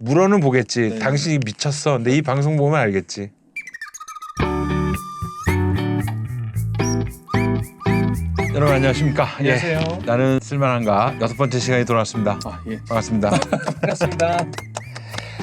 물어는 보겠지. 네. 당신이 미쳤어. 근데 이 방송 보면 알겠지. 여러분 안녕하십니까? 안녕하세요. 예, 나는 쓸만한가 6번째 시간이 돌아왔습니다. 아, 예. 반갑습니다. 반갑습니다.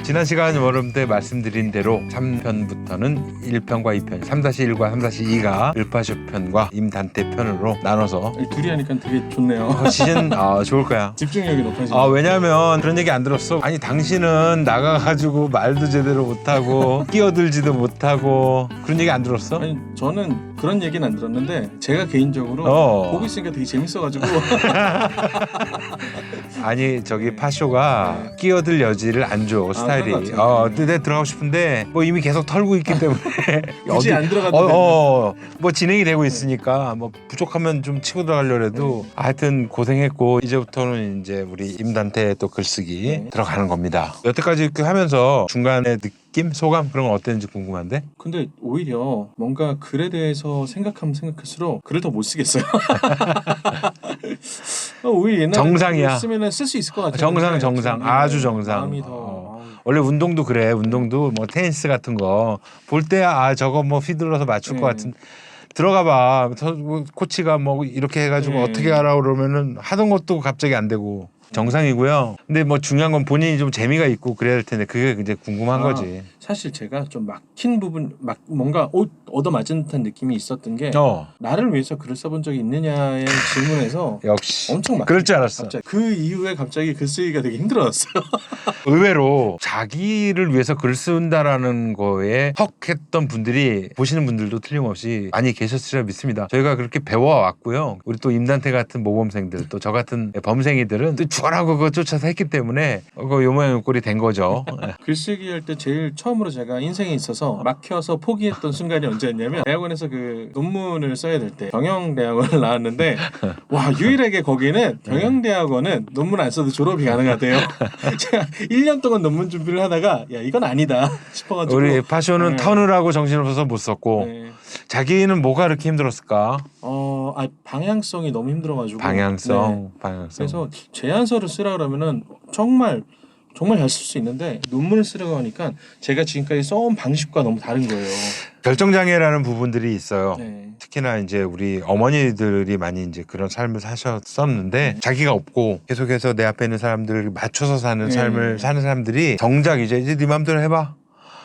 지난 시간 여러분 때 말씀드린 대로 3편부터는 1편과 2편, 3-1과 3-2가 을파쇼 편과 임단태 편으로 나눠서 둘이 하니까 되게 좋네요. 시즌 좋을 거야. 집중력이 높아지네요. 왜냐면 그런 얘기 안 들었어. 아니 당신은 나가가지고 말도 제대로 못하고 끼어들지도 못하고 그런 얘기 안 들었어? 아니, 저는 그런 얘기는 안 들었는데 제가 개인적으로 보고 있으니까 되게 재밌어가지고 아니 저기 파쇼가 끼어들 여지를 안 줘 스타일이. 그런 것 같아요. 근데 들어가고 싶은데 뭐 이미 계속 털고 있기 때문에 굳이 안 들어가도 뭐 진행이 되고 있으니까 뭐 부족하면 좀 치고 들어가려고 해도 하여튼 고생했고 이제부터는 이제 우리 임단태 또 글쓰기 들어가는 겁니다. 여태까지 이렇게 하면서 중간에 느낌, 소감 그런 건 어땠는지 궁금한데. 근데 오히려 뭔가 글에 대해서 생각하면 생각할수록 글을 더 못 쓰겠어요. 오히려 옛날에 정상이야. 쓰면은 쓸 수 있을 것 같아요. 정상 아주 정상. 마음이 더 원래 운동도 그래. 운동도 뭐 테니스 같은 거 볼 때 저거 뭐 휘둘러서 맞출 것 같은. 들어가 봐. 코치가 뭐 이렇게 해가지고 어떻게 하라 그러면은 하던 것도 갑자기 안 되고 정상이고요. 근데 뭐 중요한 건 본인이 좀 재미가 있고 그래야 될 텐데 그게 이제 궁금한 거지. 사실 제가 좀 막힌 부분, 뭔가 얻어맞은 듯한 느낌이 있었던 게 나를 위해서 글을 써본 적이 있느냐의 질문에서 역시 엄청 막 그럴 줄 알았어. 갑자기. 그 이후에 갑자기 글쓰기가 되게 힘들어졌어요. 의외로 자기를 위해서 글 쓴다라는 거에 헉했던 분들이 보시는 분들도 틀림없이 많이 계셨으리라 믿습니다. 저희가 그렇게 배워왔고요. 우리 또 임단태 같은 모범생들 또 저 같은 범생이들은 또 죽어라고 그거 쫓아서 했기 때문에 요 모양 요 꼴이 된 거죠. 글쓰기 할 때 제일 처음으로 제가 인생에 있어서 막혀서 포기했던 순간이 언제였냐면 대학원에서 그 논문을 써야 될 때 경영대학원을 나왔는데 와 유일하게 거기는 경영대학원은 논문 안 써도 졸업이 가능하대요. 제가 1년 동안 논문 준비를 하다가 야 이건 아니다 싶어가지고 우리 파쇼는 터느라고 정신없어서 못 썼고 자기는 뭐가 그렇게 힘들었을까? 방향성이 너무 힘들어가지고 방향성. 그래서 제안서를 쓰라 그러면은 정말 잘 쓸 수 있는데 논문을 쓰려고 하니까 제가 지금까지 써온 방식과 너무 다른 거예요. 결정장애라는 부분들이 있어요. 네. 특히나 이제 우리 어머니들이 많이 이제 그런 삶을 사셨었는데 자기가 없고 계속해서 내 앞에 있는 사람들을 맞춰서 사는 삶을 사는 사람들이 정작 이제 네 맘대로 해봐.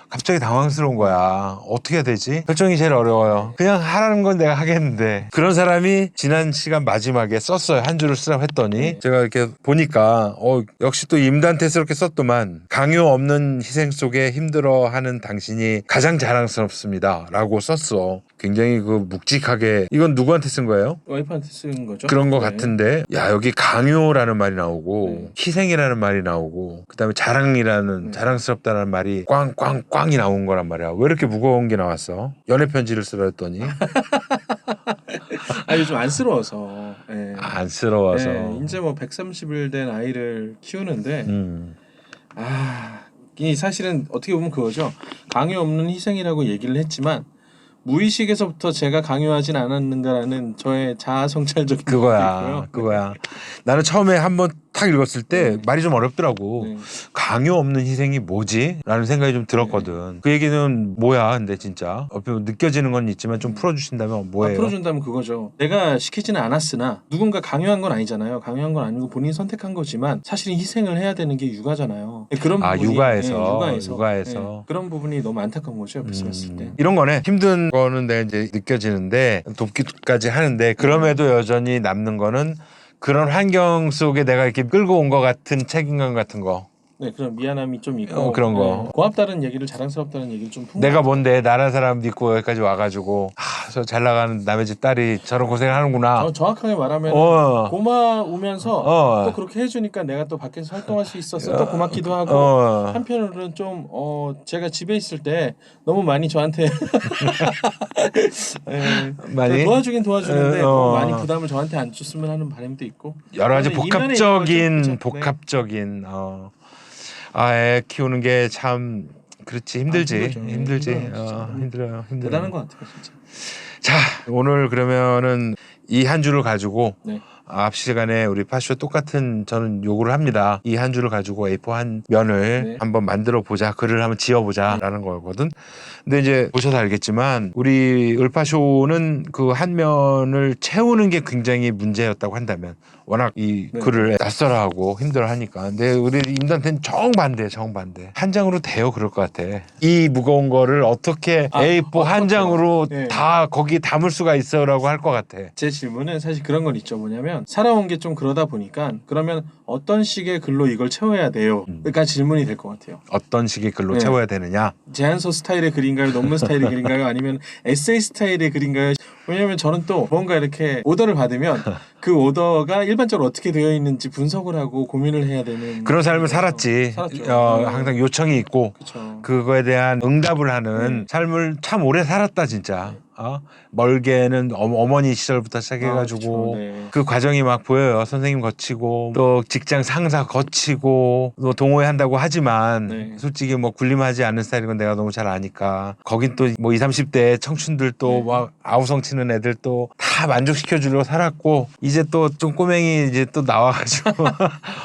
갑자기 당황스러운 거야. 어떻게 해야 되지? 결정이 제일 어려워요. 그냥 하라는 건 내가 하겠는데 그런 사람이 지난 시간 마지막에 썼어요. 한 줄을 쓰라고 했더니 제가 이렇게 보니까 역시 또 임단태스럽게 썼더만 강요 없는 희생 속에 힘들어하는 당신이 가장 자랑스럽습니다 라고 썼어. 굉장히 그 묵직하게. 이건 누구한테 쓴 거예요? 와이프한테 쓴 거죠. 그런 거 같은데 야 여기 강요라는 말이 나오고 희생이라는 말이 나오고 그다음에 자랑이라는 자랑스럽다는 말이 꽝이 나온 거란 말이야. 왜 이렇게 무거운 게 나왔어? 연애 편지를 쓰라 했더니 요즘 안쓰러워서 안쓰러워서 이제 뭐 130일 된 아이를 키우는데 이 사실은 어떻게 보면 그거죠. 강요 없는 희생이라고 얘기를 했지만 무의식에서부터 제가 강요하진 않았는가라는 저의 자아성찰적인 그거야. 나는 처음에 한번 탁 읽었을 때 말이 좀 어렵더라고. 강요 없는 희생이 뭐지? 라는 생각이 좀 들었거든. 그 얘기는 뭐야? 근데 진짜 느껴지는 건 있지만 좀 풀어주신다면 뭐예요? 풀어준다면 그거죠. 내가 시키지는 않았으나 누군가 강요한 건 아니잖아요. 강요한 건 아니고 본인이 선택한 거지만 사실은 희생을 해야 되는 게 육아잖아요. 그런 부분이 육아에서 그런 부분이 너무 안타까운 거죠. 옆에서 봤을 때. 이런 거네. 힘든 거는 내가 이제 느껴지는데 돕기까지 하는데 그럼에도 여전히 남는 거는 그런 환경 속에 내가 이렇게 끌고 온 것 같은 책임감 같은 거. 네, 그런 미안함이 좀 있고 그런 거. 고맙다는 얘기를 자랑스럽다는 얘기를 좀 내가 뭔데 나란 사람 믿고 여기까지 와가지고 저 잘 나가는 남의 집 딸이 저런 고생을 하는구나. 정확하게 말하면 고마우면서 또 그렇게 해주니까 내가 또 밖에서 활동할 수 있어서 또 고맙기도 하고 한편으로는 좀 제가 집에 있을 때 너무 많이 저한테 많이 도와주긴 도와주는데 너무 많이 부담을 저한테 안 줬으면 하는 바람도 있고 여러 가지 복합적인 애 키우는 게 참 그렇지 힘들지. 힘들어요. 대단한 것 같아요 진짜. 자 오늘 그러면은 이 한 주를 가지고 앞 시간에 우리 파쇼 똑같은 저는 요구를 합니다. 이 한 줄을 가지고 A4 한 면을 네. 한번 만들어 보자. 글을 한번 지어보자 라는 거거든. 근데 이제 보셔서 알겠지만 우리 을파쇼는 그 한 면을 채우는 게 굉장히 문제였다고 한다면 워낙 이 네. 글을 낯설어하고 힘들어하니까. 근데 우리 임단태는 정반대. 한 장으로 돼요. 그럴 것 같아. 이 무거운 거를 어떻게 A4 한 어떻게요? 장으로 네. 다 거기 담을 수가 있어라고 할 것 같아. 제 질문은 사실 그런 건 있죠. 뭐냐면 살아온 게 좀 그러다 보니까 그러면 어떤 식의 글로 이걸 채워야 돼요. 그러니까 질문이 될 것 같아요. 어떤 식의 글로 네. 채워야 되느냐. 제안서 스타일의 글인가요? 논문 스타일의 글인가요? 아니면 에세이 스타일의 글인가요? 왜냐면 저는 또 뭔가 이렇게 오더를 받으면 그 오더가 일반적으로 어떻게 되어 있는지 분석을 하고 고민을 해야 되는 그런 삶을 살았지. 살았죠. 항상 요청이 있고 그렇죠. 그거에 대한 응답을 하는 삶을 참 오래 살았다 진짜. 멀게는 어머니 시절부터 시작해가지고 그쵸, 네. 그 과정이 막 보여요. 선생님 거치고 또 직장 상사 거치고 또 동호회 한다고 하지만 네. 솔직히 뭐 군림하지 않는 스타일인 건 내가 너무 잘 아니까 거긴 또 뭐 20, 30대 청춘들 또 막 아우성 치는 애들 또 다 만족시켜 주려고 살았고 이제 또 좀 꼬맹이 이제 또 나와가지고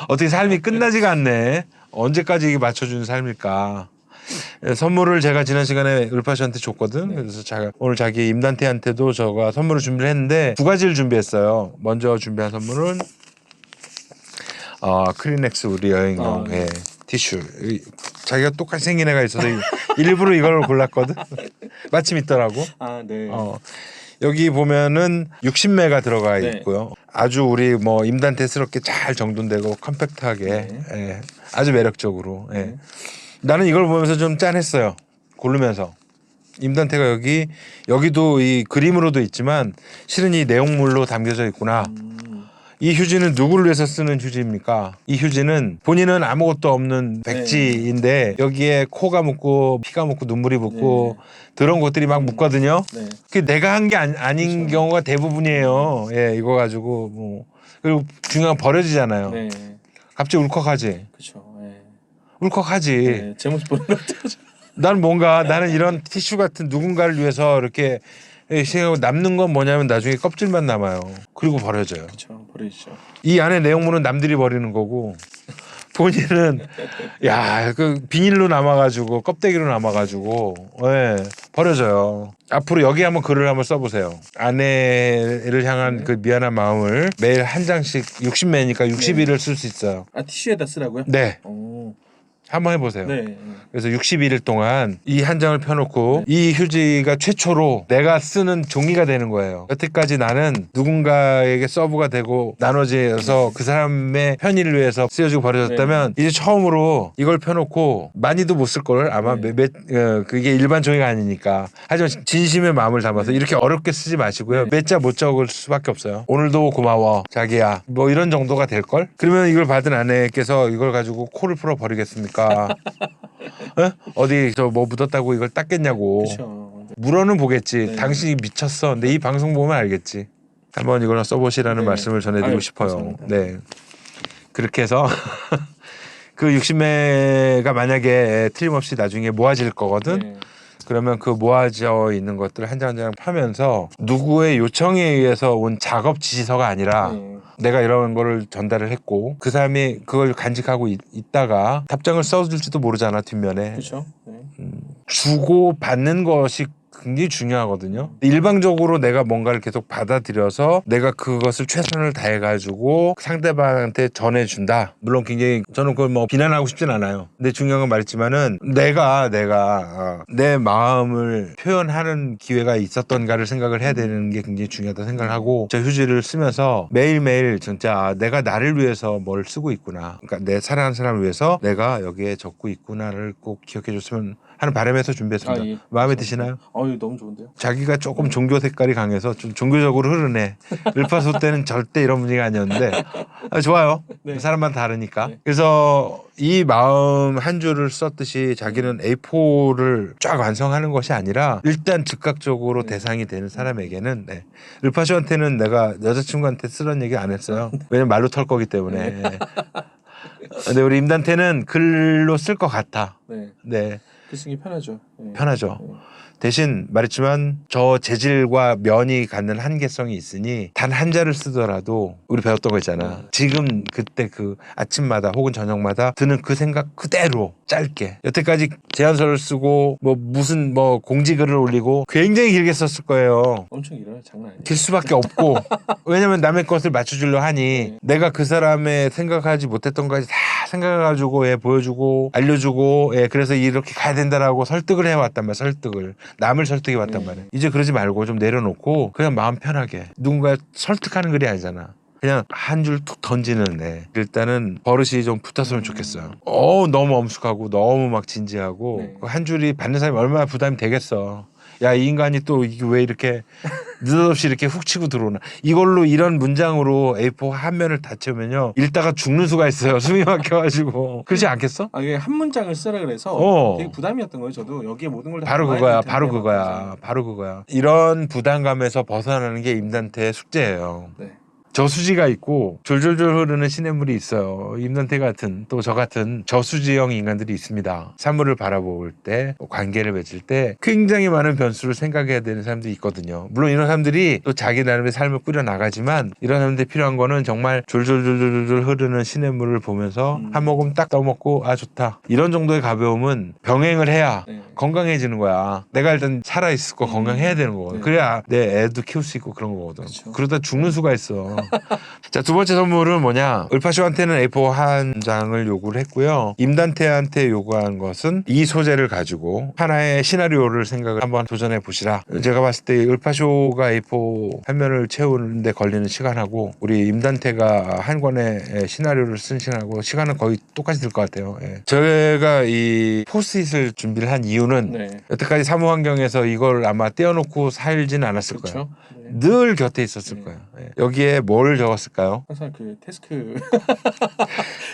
어떻게 삶이 끝나지가 않네. 언제까지 이게 맞춰주는 삶일까. 선물을 제가 지난 시간에 을파씨한테 줬거든. 그래서 오늘 자기 임단태한테도 저가 선물을 준비를 했는데 두 가지를 준비했어요. 먼저 준비한 선물은 크리넥스 우리 여행용 티슈. 자기가 똑같이 생긴 애가 있어서 일부러 이걸 골랐거든. 마침 있더라고. 네. 여기 보면은 60매가 들어가 네. 있고요. 아주 우리 뭐 임단태스럽게 잘 정돈되고 컴팩트하게 아주 매력적으로. 나는 이걸 보면서 좀 짠했어요. 고르면서. 임단태가 여기도 이 그림으로도 있지만 실은 이 내용물로 담겨져 있구나. 이 휴지는 누구를 위해서 쓰는 휴지입니까? 이 휴지는 본인은 아무것도 없는 백지인데 여기에 코가 묻고 피가 묻고 눈물이 묻고 더러운 것들이 막 묻거든요. 그 내가 한 게 아닌 그렇죠. 경우가 대부분이에요. 이거 가지고 뭐 그리고 중요한 버려지잖아요. 네. 갑자기 울컥하지. 그렇죠. 울컥하지. 제 모습 보는 것 같아요. 나는 이런 티슈 같은 누군가를 위해서 이렇게 생각하고 남는 건 뭐냐면 나중에 껍질만 남아요. 그리고 버려져요. 그렇죠. 버리시죠. 이 안에 내용물은 남들이 버리는 거고 본인은 그 비닐로 남아가지고 껍데기로 남아가지고 버려져요. 앞으로 여기 한번 글을 한번 써보세요. 아내를 향한 그 미안한 마음을 매일 한 장씩 60매니까 60일을 쓸 수 있어요. 티슈에다 쓰라고요? 네. 오. 한번 해보세요. 네. 그래서 61일 동안 이 한 장을 펴놓고 이 휴지가 최초로 내가 쓰는 종이가 되는 거예요. 여태까지 나는 누군가에게 서브가 되고 나눠져서 그 사람의 편의를 위해서 쓰여지고 버려졌다면 이제 처음으로 이걸 펴놓고 많이도 못 쓸 걸 아마 그게 일반 종이가 아니니까 하지만 진심의 마음을 담아서 이렇게 어렵게 쓰지 마시고요. 몇 자 못 적을 수밖에 없어요. 오늘도 고마워 자기야 뭐 이런 정도가 될걸? 그러면 이걸 받은 아내께서 이걸 가지고 코를 풀어 버리겠습니까? 어디 저 뭐 묻었다고 이걸 닦겠냐고. 그렇죠. 물어는 보겠지. 당신이 미쳤어. 근데 이 방송 보면 알겠지. 한번 이걸 써보시라는 말씀을 전해드리고 싶어요. 감사합니다. 네. 그렇게 해서 그 60매가 만약에 틀림없이 나중에 모아질 거거든. 그러면 그 모아져 있는 것들 한 장 한 장 파면서 누구의 요청에 의해서 온 작업 지시서가 아니라 내가 이런 거를 전달을 했고 그 사람이 그걸 간직하고 있다가 답장을 써줄지도 모르잖아 뒷면에. 그렇죠. 주고 받는 것이 굉장히 중요하거든요. 일방적으로 내가 뭔가를 계속 받아들여서 내가 그것을 최선을 다해가지고 상대방한테 전해준다. 물론 굉장히 저는 그걸 뭐 비난하고 싶진 않아요. 근데 중요한 건 말했지만은 내가 내 마음을 표현하는 기회가 있었던가를 생각을 해야 되는 게 굉장히 중요하다고 생각을 하고 저 휴지를 쓰면서 매일매일 진짜 내가 나를 위해서 뭘 쓰고 있구나. 그러니까 내 사랑하는 사람을 위해서 내가 여기에 적고 있구나를 꼭 기억해 줬으면 하는 바람에서 준비했습니다. 마음에 드시나요? 너무 좋은데요. 자기가 조금 종교 색깔이 강해서 좀 종교적으로 흐르네. 을파소 때는 절대 이런 분위기가 아니었는데 좋아요. 사람마다 다르니까. 그래서 이 마음 한 줄을 썼듯이 자기는 A4를 쫙 완성하는 것이 아니라 일단 즉각적으로 대상이 되는 사람에게는 을파소한테는 내가 여자친구한테 쓰라는 얘기 안 했어요. 왜냐면 말로 털 거기 때문에. 근데 우리 임단태는 글로 쓸 것 같아. 네. 이렇게 쓰기 편하죠. 네. 편하죠. 네. 대신 말했지만 저 재질과 면이 갖는 한계성이 있으니 단 한자를 쓰더라도 우리 배웠던 거 있잖아. 지금 그때 그 아침마다 혹은 저녁마다 드는 그 생각 그대로 짧게 여태까지 제안서를 쓰고 뭐 무슨 뭐 공지글을 올리고 굉장히 길게 썼을 거예요. 엄청 길어요. 장난 아니에요. 길 수밖에 없고 왜냐면 남의 것을 맞춰주려 하니 네. 내가 그 사람의 생각하지 못했던 것까지 다 생각해가지고 보여주고 알려주고 그래서 이렇게 가야 된다라고 설득을 해왔단 말이야. 설득을 남을 설득해왔단 네. 말이야. 이제 그러지 말고 좀 내려놓고 그냥 마음 편하게 누군가 설득하는 글이 아니잖아. 그냥 한 줄 툭 던지는 애. 일단은 버릇이 좀 붙었으면 좋겠어요. 너무 엄숙하고 너무 막 진지하고 네. 그 한 줄이 받는 사람이 얼마나 부담이 되겠어. 야, 이 인간이 또 이게 왜 이렇게 느닷없이 이렇게 훅 치고 들어오나. 이걸로 이런 문장으로 A4 한 면을 다 채우면요. 읽다가 죽는 수가 있어요. 숨이 막혀가지고. 그렇지 않겠어? 아, 이게 한 문장을 쓰라 그래서 되게 부담이었던 거예요. 저도 여기에 모든 걸 다 바로 담아야 그거야. 될 텐데 바로 막 그거야. 그래서. 바로 그거야. 이런 부담감에서 벗어나는 게 임단태의 숙제예요. 네. 저수지가 있고 졸졸졸 흐르는 시냇물이 있어요. 임단태 같은 또 저 같은 저수지형 인간들이 있습니다. 사물을 바라볼 때 관계를 맺을 때 굉장히 많은 변수를 생각해야 되는 사람들이 있거든요. 물론 이런 사람들이 또 자기 나름의 삶을 꾸려나가지만 이런 사람들이 필요한 거는 정말 졸졸졸졸 흐르는 시냇물을 보면서 한 모금 딱 떠먹고 아 좋다. 이런 정도의 가벼움은 병행을 해야 네. 건강해지는 거야. 내가 일단 살아있고 건강해야 되는 거거든. 네. 그래야 내 애도 키울 수 있고 그런 거거든. 그쵸. 그러다 죽는 수가 있어. 자, 두 번째 선물은 뭐냐? 을파쇼한테는 A4 한 장을 요구를 했고요. 임단태한테 요구한 것은 이 소재를 가지고 하나의 시나리오를 생각을 한번 도전해 보시라. 제가 봤을 때 을파쇼가 A4 한 면을 채우는데 걸리는 시간하고 우리 임단태가 한 권의 시나리오를 쓴 시간하고 시간은 거의 똑같이 들 것 같아요. 제가 이 포스트잇을 준비를 한 이유는 네. 여태까지 사무 환경에서 이걸 아마 떼어놓고 살진 않았을 거예요. 그렇죠. 네. 늘 곁에 있었을 거예요. 여기에 뭘 적었을까요? 항상 그 태스크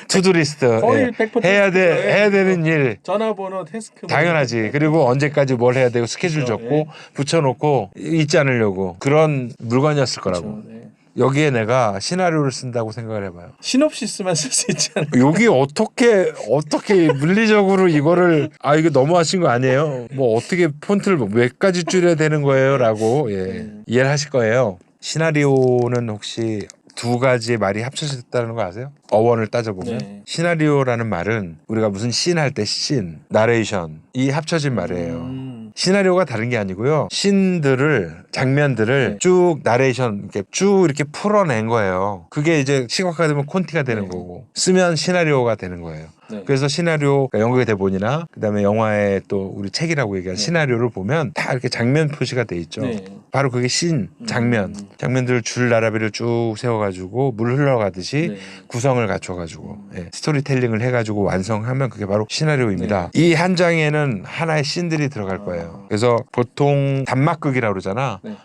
투두리스트. 거의 100% 해야 태스크예요. 해야 되는 일. 전화번호 태스크 당연하지. 그리고 언제까지 뭘 해야 되고 스케줄 그렇죠. 적고 붙여놓고 잊지 않으려고 그런 물건이었을 거라고. 그렇죠. 네. 여기에 내가 시나리오를 쓴다고 생각을 해봐요. 시놉시스만 쓸 수 있지 않아요? 여기 어떻게 물리적으로 이거를 이거 너무하신 거 아니에요? 뭐 어떻게 폰트를 몇 가지 줄여야 되는 거예요?라고 이해를 하실 거예요. 시나리오는 혹시 두 가지의 말이 합쳐졌다는 거 아세요? 어원을 따져보면 네. 시나리오라는 말은 우리가 무슨 씬 할 때 씬, 나레이션 이 합쳐진 말이에요. 시나리오가 다른 게 아니고요. 씬들을 장면들을 네. 쭉 나레이션 이렇게 쭉 이렇게 풀어낸 거예요. 그게 이제 시각화 되면 콘티가 되는 네. 거고 쓰면 시나리오가 되는 거예요. 네. 그래서 시나리오, 그러니까 연극의 대본이나 그다음에 영화의 또 우리 책이라고 얘기하는 네. 시나리오를 보면 다 이렇게 장면 표시가 돼 있죠. 네. 바로 그게 씬, 장면들을 줄 나라비를 쭉 세워가지고 물 흘러가듯이 네. 구성을 갖춰가지고 스토리텔링을 해가지고 완성하면 그게 바로 시나리오입니다. 이 한 장에는 하나의 씬들이 들어갈 거예요. 그래서 보통 단막극이라고 그러잖아. 네.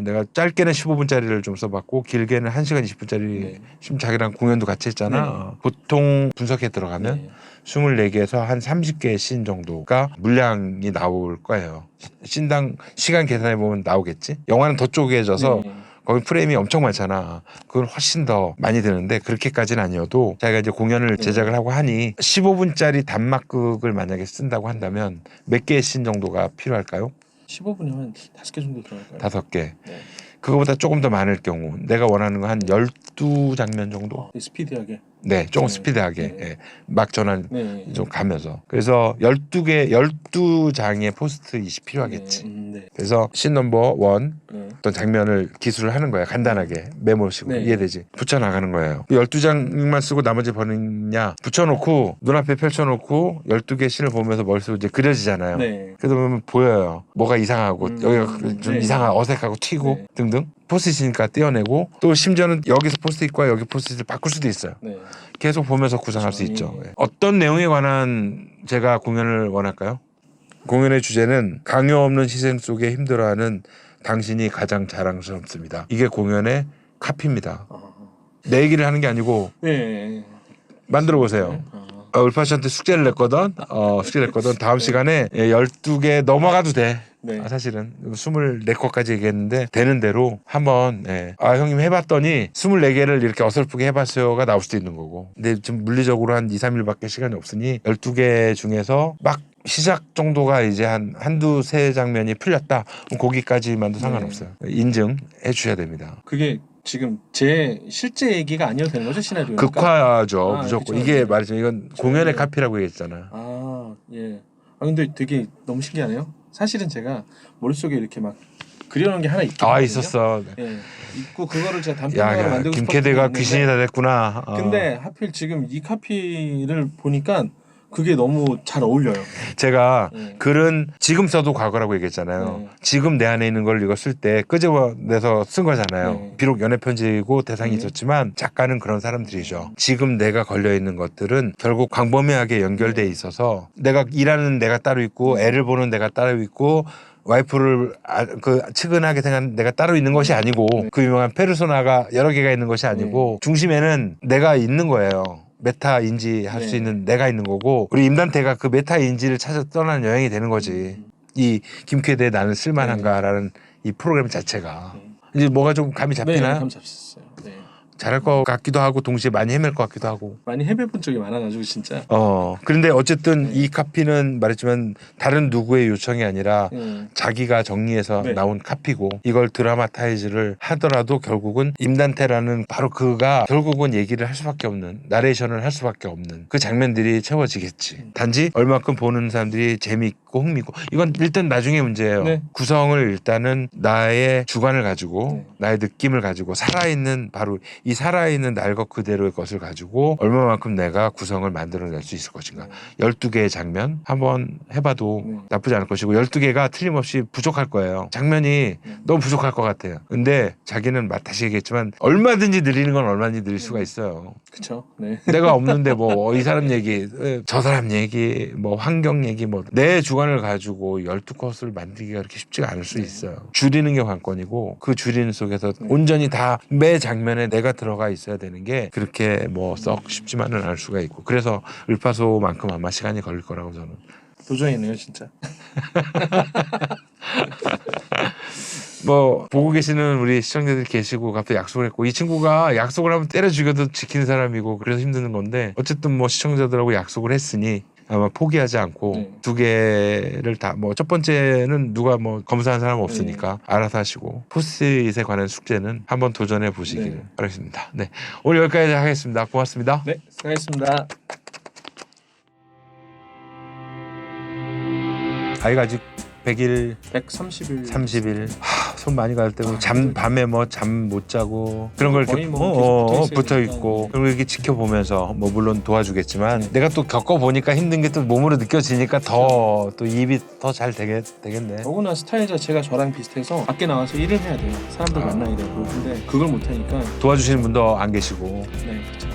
내가 짧게는 15분짜리를 좀 써봤고 길게는 1시간 20분짜리 네. 지금 자기랑 공연도 같이 했잖아. 네. 보통 분석해 들어가면 네. 24개에서 한 30개의 씬 정도가 물량이 나올 거예요. 씬당 시간 계산해 보면 나오겠지. 영화는 더 쪼개져서 네. 거기 프레임이 엄청 많잖아. 그건 훨씬 더 많이 드는데 그렇게까지는 아니어도 자기가 이제 공연을 제작을 하고 하니 15분짜리 단막극을 만약에 쓴다고 한다면 몇 개의 씬 정도가 필요할까요? 15분이면 5개 정도 들어갈까요? 5개. 네. 그거보다 조금 더 많을 경우 내가 원하는 거 한 12장면 정도? 스피디하게. 네, 조금 네. 스피드하게 네. 막 전환 네. 좀 가면서 그래서 12장의 포스트잇이 필요하겠지. 네. 그래서 씬 넘버 1 네. 어떤 장면을 기술을 하는 거야. 간단하게 메모식으로 네. 이해되지? 붙여나가는 거예요. 12장만 쓰고 나머지 버리냐? 붙여놓고 눈앞에 펼쳐놓고 12개 씬을 보면서 머릿속에 이제 그려지잖아요. 네. 그러다 보면 보여요. 뭐가 이상하고 여기가 좀 네. 이상하고 어색하고 튀고 네. 등등. 포스트잇이니까 떼어내고 또 심지어는 여기서 포스트잇과 여기 포스트잇을 바꿀 수도 있어요. 네. 계속 보면서 구상할 수 그렇죠. 있죠. 예. 어떤 내용에 관한 제가 공연을 원할까요? 공연의 주제는 강요 없는 희생 속에 힘들어하는 당신이 가장 자랑스럽습니다. 이게 공연의 카피입니다. 내 얘기를 하는 게 아니고 네. 만들어 보세요. 을파씨한테 숙제를 냈거든. 다음 시간에 12개 넘어가도 돼. 네. 사실은 24컷까지 얘기했는데 되는 대로 한번 형님 해봤더니 24개를 이렇게 어설프게 해봤어요가 나올 수도 있는 거고 근데 지금 물리적으로 한 2, 3일밖에 시간이 없으니 12개 중에서 막 시작 정도가 이제 한두 세 장면이 풀렸다. 그럼 거기까지만도 상관없어요. 인증해 주셔야 됩니다. 그게 지금 제 실제 얘기가 아니어도 되는 거죠, 시나리오니까? 극화죠. 아, 무조건. 그쵸. 이게 말이죠. 이건 공연의 네. 카피라고 얘기했잖아. 아, 예. 아 근데 되게 너무 신기하네요. 사실은 제가 머릿속에 이렇게 막 그려놓은 게 하나 있긴 아 하거든요. 있었어. 예. 있고 그거를 제가 단편으로 야, 만들고 김캐대가 싶었는데 귀신이 다 됐구나. 근데 하필 지금 이 카피를 보니까 그게 너무 잘 어울려요. 제가 네. 글은 지금 써도 과거라고 얘기했잖아요. 네. 지금 내 안에 있는 걸 이거 쓸 때 끄집어내서 쓴 거잖아요. 네. 비록 연애 편지고 대상이 네. 있었지만 작가는 그런 사람들이죠. 지금 내가 걸려 있는 것들은 결국 광범위하게 연결돼 있어서 내가 일하는 내가 따로 있고 애를 보는 내가 따로 있고 와이프를 측은하게 생각하는 내가 따로 있는 것이 아니고 그 유명한 페르소나가 여러 개가 있는 것이 아니고 중심에는 내가 있는 거예요. 메타 인지할 수 있는 내가 있는 거고 우리 임단태가 그 메타 인지를 찾아 떠나는 여행이 되는 거지. 이 김쾌대 나는 쓸만한가라는 이 프로그램 자체가 이제 뭐가 좀 감이 잡히나요? 네, 감 잡혔어요. 네. 잘할 것 같기도 하고 동시에 많이 헤맬 것 같기도 하고. 많이 헤매본 적이 많아가지고 진짜. 그런데 어쨌든 이 카피는 말했지만 다른 누구의 요청이 아니라 자기가 정리해서 나온 카피고 이걸 드라마타이즈를 하더라도 결국은 임단태라는 바로 그가 결국은 얘기를 할 수밖에 없는 나레이션을 할 수밖에 없는 그 장면들이 채워지겠지. 단지 얼마큼 보는 사람들이 재미있고 흥미있고 이건 일단 나중에 문제예요. 네. 구성을 일단은 나의 주관을 가지고 나의 느낌을 가지고 살아있는 바로 이 살아있는 날 것 그대로의 것을 가지고 얼마만큼 내가 구성을 만들어낼 수 있을 것인가. 12개의 장면 한번 해봐도 나쁘지 않을 것이고 12개가 틀림없이 부족할 거예요. 장면이 너무 부족할 것 같아요. 근데 자기는 다시 얘기했지만 얼마든지 늘리는 건 얼마든지 늘릴 수가 있어요. 그렇죠. 네. 내가 없는데 뭐 이 사람 얘기 저 사람 얘기 뭐 환경 얘기 뭐 내 주관을 가지고 12컷을 만들기가 그렇게 쉽지가 않을 수 있어요. 줄이는 게 관건이고 그 줄이는 속에서 온전히 다 매 장면에 내가 들어가 있어야 되는 게 그렇게 뭐 썩 쉽지만은 않을 수가 있고 그래서 을파소만큼 아마 시간이 걸릴 거라고 저는. 도전이네요 진짜. 뭐 보고 계시는 우리 시청자들 계시고 갑자기 약속을 했고 이 친구가 약속을 하면 때려 죽여도 지키는 사람이고 그래서 힘드는 건데 어쨌든 뭐 시청자들하고 약속을 했으니 아마 포기하지 않고 두 개를 다 뭐 첫 번째는 누가 뭐 검사한 사람 없으니까 알아서 하시고 포스트잇에 관한 숙제는 한번 도전해 보시기를 바라겠습니다. 네, 오늘 여기까지 하겠습니다. 고맙습니다. 네, 수고하셨습니다. 아이가 아직 100일 130일 30일 손 많이 갈 때고 밤에 뭐 잠 못 자고 그런 걸 거의 이렇게 뭐 붙어 있고 그리고 이렇게 지켜보면서 뭐 물론 도와주겠지만 내가 또 겪어 보니까 힘든 게 또 몸으로 느껴지니까 더 또 입이 더 잘 되겠네. 더구나 스타일 자체가 저랑 비슷해서 밖에 나와서 일을 해야 돼요. 사람들 만나야 되고 근데 그걸 못 하니까 도와주시는 분도 안 계시고 네, 그렇죠.